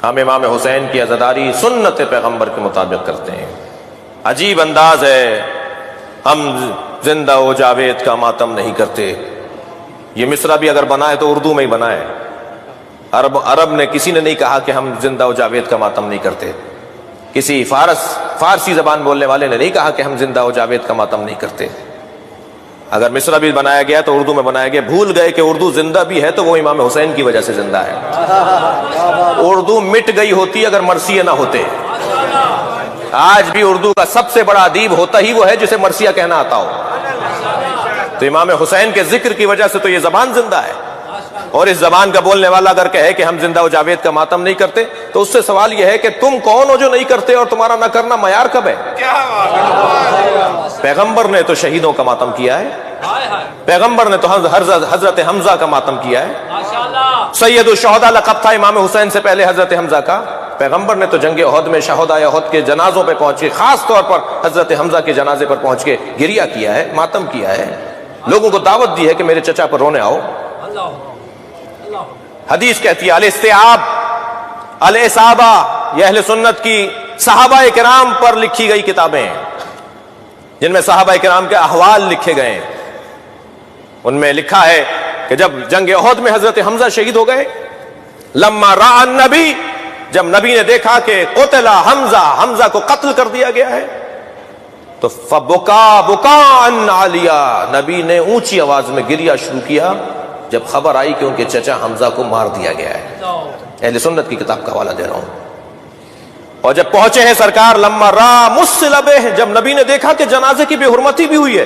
ہم امام حسین کی عزاداری سنت پیغمبر کے مطابق کرتے ہیں۔ عجیب انداز ہے، ہم زندہ و جاوید کا ماتم نہیں کرتے۔ یہ مصرع بھی اگر بنائے تو اردو میں ہی بنائے۔ عرب نے کسی نے نہیں کہا کہ ہم زندہ و جاوید کا ماتم نہیں کرتے۔ کسی فارسی زبان بولنے والے نے نہیں کہا کہ ہم زندہ و جاوید کا ماتم نہیں کرتے۔ اگر مصرع بھی بنایا گیا تو اردو میں بنایا گیا۔ بھول گئے کہ اردو زندہ بھی ہے تو وہ امام حسین کی وجہ سے زندہ ہے۔ اردو مٹ گئی ہوتی اگر مرثیہ نہ ہوتے۔ آج بھی اردو کا سب سے بڑا ادیب ہوتا ہی وہ ہے جسے مرثیہ کہنا آتا ہو۔ تو امام حسین کے ذکر کی وجہ سے تو یہ زبان زندہ ہے۔ اور اس زبان کا بولنے والا اگر کہے کہ ہم زندہ و جاوید کا ماتم نہیں کرتے تو اس سے سوال یہ ہے کہ تم کون ہو جو نہیں کرتے اور تمہارا نہ کرنا معیار کب ہے؟ پیغمبر نے تو شہیدوں کا ماتم کیا ہے، پیغمبر نے تو حضرت حمزہ کا ماتم کیا ہے۔ سید الشہداء لقب تھا امام حسین سے پہلے حضرت حمزہ کا۔ پیغمبر نے تو جنگ احد میں شہداء احد کے جنازوں پہ پہنچ کے، خاص طور پر حضرت حمزہ کے جنازے پر پہنچ کے گریہ کیا ہے، ماتم کیا ہے، لوگوں کو دعوت دی ہے کہ میرے چچا پر رونے آؤ۔ حدیث کہتی ہے الاستیعاب الاصابہ، یہ اہل سنت کی صحابہ کرام پر لکھی گئی کتابیں ہیں جن میں صحابہ کرام کے احوال لکھے گئے ہیں۔ ان میں لکھا ہے کہ جب جنگ احد میں حضرت حمزہ شہید ہو گئے، لما راى النبی، جب نبی نے دیکھا کہ قتل حمزہ کو قتل کر دیا گیا ہے تو فبکا بکاء عالیا، نبی نے اونچی آواز میں گریہ شروع کیا جب خبر آئی کہ ان کے چچا حمزہ کو مار دیا گیا ہے۔ اہل سنت کی کتاب کا حوالہ دے رہا ہوں۔ اور جب پہنچے ہیں سرکار لما را مسلبہ، جب نبی نے دیکھا کہ جنازے کی بے حرمتی بھی ہوئی ہے،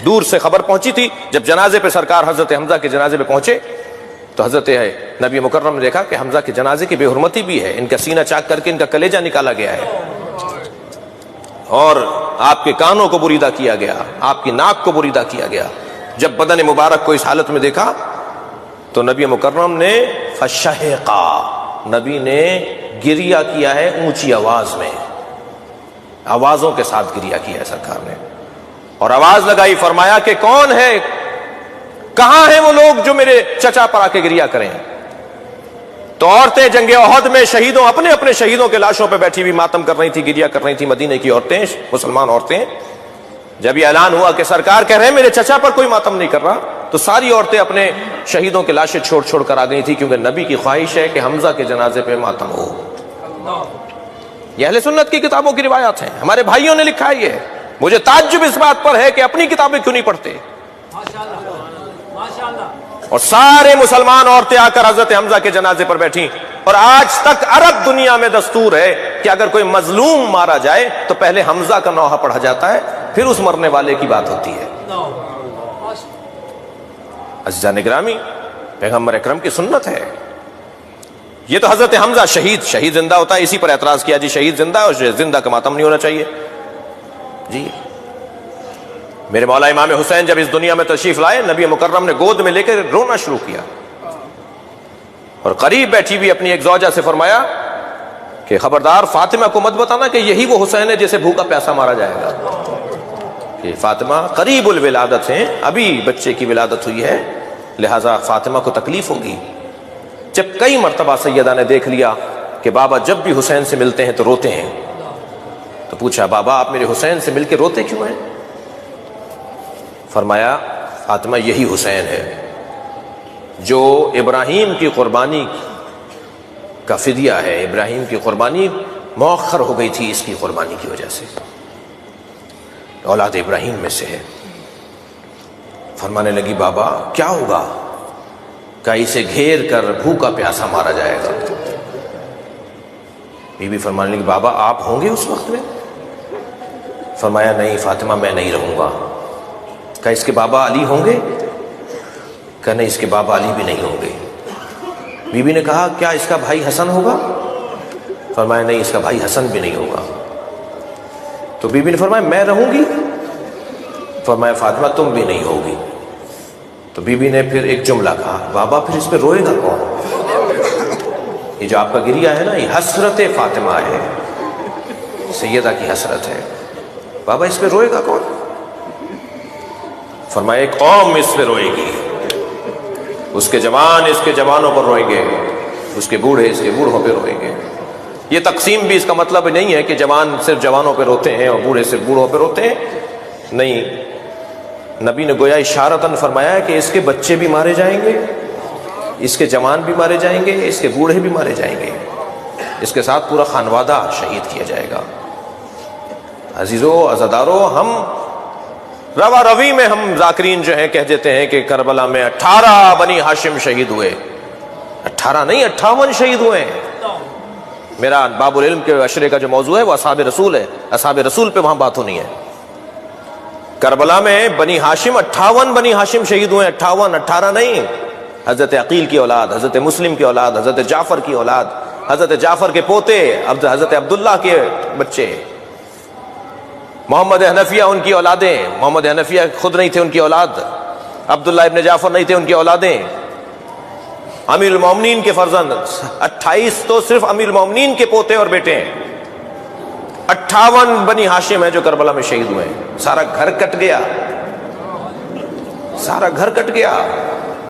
دور سے خبر پہنچی تھی، جب جنازے پہ سرکار حضرت حمزہ کے جنازے پہ پہنچے تو حضرت نبی مکرم نے دیکھا کہ حمزہ کے جنازے کی بے حرمتی بھی ہے، ان کا سینہ چاک کر کے ان کا کلیجہ نکالا گیا ہے اور آپ کے کانوں کو بریدہ کیا گیا، آپ کی ناک کو بریدہ کیا گیا۔ جب بدن مبارک کو اس حالت میں دیکھا تو نبی مکرم نے فشہقا، نبی نے گریہ کیا ہے اونچی آواز میں، آوازوں کے ساتھ گریہ کیا ہے سرکار نے، اور آواز لگائی، فرمایا کہ کون ہے، کہاں ہیں وہ لوگ جو میرے چچا پر آ کے گریہ کریں؟ تو عورتیں جنگ احد میں شہیدوں، اپنے اپنے شہیدوں کے لاشوں پہ بیٹھی ہوئی ماتم کر رہی تھی، گریہ کر رہی تھی، مدینے کی عورتیں، مسلمان عورتیں۔ جب یہ اعلان ہوا کہ سرکار کہہ رہے ہیں میرے چچا پر کوئی ماتم نہیں کر رہا، تو ساری عورتیں اپنے شہیدوں کے لاشیں چھوڑ چھوڑ کر آ گئی تھی، کیونکہ نبی کی خواہش ہے کہ حمزہ کے جنازے پہ ماتم ہو۔ یہ اہل سنت کی کتابوں کی روایات ہیں، ہمارے بھائیوں نے لکھا ہے یہ۔ مجھے تعجب اس بات پر ہے کہ اپنی کتابیں کیوں نہیں پڑھتے، اور سارے مسلمان عورتیں آ کر حضرت حمزہ کے جنازے پر بیٹھیں۔ اور آج تک عرب دنیا میں دستور ہے کہ اگر کوئی مظلوم مارا جائے تو پہلے حمزہ کا نوحہ پڑھا جاتا ہے، پھر اس مرنے والے کی بات ہوتی ہے۔ عزیزان گرامی، پیغمبر اکرم کی سنت ہے یہ۔ تو حضرت حمزہ شہید زندہ ہوتا ہے، اسی پر اعتراض کیا جی شہید زندہ ہے اور زندہ کا ماتم نہیں ہونا چاہیے۔ جی میرے مولا امام حسین جب اس دنیا میں تشریف لائے، نبی مکرم نے گود میں لے کر رونا شروع کیا اور قریب بیٹھی ہوئی اپنی ایک زوجہ سے فرمایا کہ خبردار فاطمہ کو مت بتانا کہ یہی وہ حسین ہے جسے بھوکا پیاسا مارا جائے گا، کہ فاطمہ قریب الولادت ہیں، ابھی بچے کی ولادت ہوئی ہے، لہذا فاطمہ کو تکلیف ہوگی۔ جب کئی مرتبہ سیدہ نے دیکھ لیا کہ بابا جب بھی حسین سے ملتے ہیں تو روتے ہیں، تو پوچھا بابا آپ میرے حسین سے مل کے روتے کیوں ہیں؟ فرمایا فاطمہ یہی حسین ہے جو ابراہیم کی قربانی کا فدیہ ہے، ابراہیم کی قربانی مؤخر ہو گئی تھی اس کی قربانی کی وجہ سے، اولاد ابراہیم میں سے ہے۔ فرمانے لگی بابا کیا ہوگا؟ کہ اسے گھیر کر بھوکا پیاسا مارا جائے گا۔ بی بی فرمانے لگی بابا آپ ہوں گے اس وقت میں؟ فرمایا نہیں فاطمہ میں نہیں رہوں گا۔ کہ اس کے بابا علی ہوں گے؟ کہ نہیں اس کے بابا علی بھی نہیں ہوں گے۔ بی بی نے کہا کیا اس کا بھائی حسن ہوگا؟ فرمایا نہیں اس کا بھائی حسن بھی نہیں ہوگا۔ تو بی بی نے فرمایا میں رہوں گی؟ فرمایا فاطمہ تم بھی نہیں ہوگی۔ تو بی بی نے پھر ایک جملہ کہا بابا پھر اس پہ روئے گا کون؟ یہ جو آپ کا گریہ ہے نا یہ حسرت فاطمہ ہے، سیدہ کی حسرت ہے، بابا اس پہ روئے گا کون؟ فرمایا قوم اس پہ روئے گی، اس کے جوان اس کے جوانوں پر روئیں گے، اس کے بوڑھے اس کے بوڑھوں پہ روئیں گے. یہ تقسیم بھی اس کا مطلب نہیں ہے کہ جوان صرف جوانوں پہ روتے ہیں اور بوڑھے صرف بوڑھوں پہ روتے ہیں. نہیں، نبی نے گویا اشارتاً فرمایا ہے کہ اس کے بچے بھی مارے جائیں گے، اس کے جوان بھی مارے جائیں گے، اس کے بوڑھے بھی مارے جائیں گے، اس کے ساتھ پورا خانوادہ شہید کیا جائے گا. عزیزو عزادارو، ہم روا روی میں ہم ذاکرین جو ہیں کہہ دیتے ہیں کہ کربلا میں 18 بنی ہاشم شہید ہوئے. 18 نہیں 58 شہید ہوئے ہیں. میرا باب العلم کے عشرے کا جو موضوع ہے وہ اصحاب رسول ہے. اصحاب رسول پہ وہاں بات ہونی ہے. کربلا میں بنی ہاشم 58 بنی ہاشم شہید ہوئے. 58، 18 نہیں. حضرت عقیل کی اولاد، حضرت مسلم کی اولاد، حضرت جعفر کی اولاد، حضرت جعفر کے پوتے، حضرت عبداللہ کے بچے، محمد حنفیہ ان کی اولادیں. محمد حنفیہ خود نہیں تھے ان کی اولاد، عبداللہ ابن جعفر نہیں تھے ان کی اولادیں. امیر المومنین کے فرزند 28 تو صرف امیر المومنین کے پوتے اور بیٹے ہیں. 58 بنی ہاشم ہیں جو کربلا میں شہید ہوئے ہیں. سارا گھر کٹ گیا، سارا گھر کٹ گیا.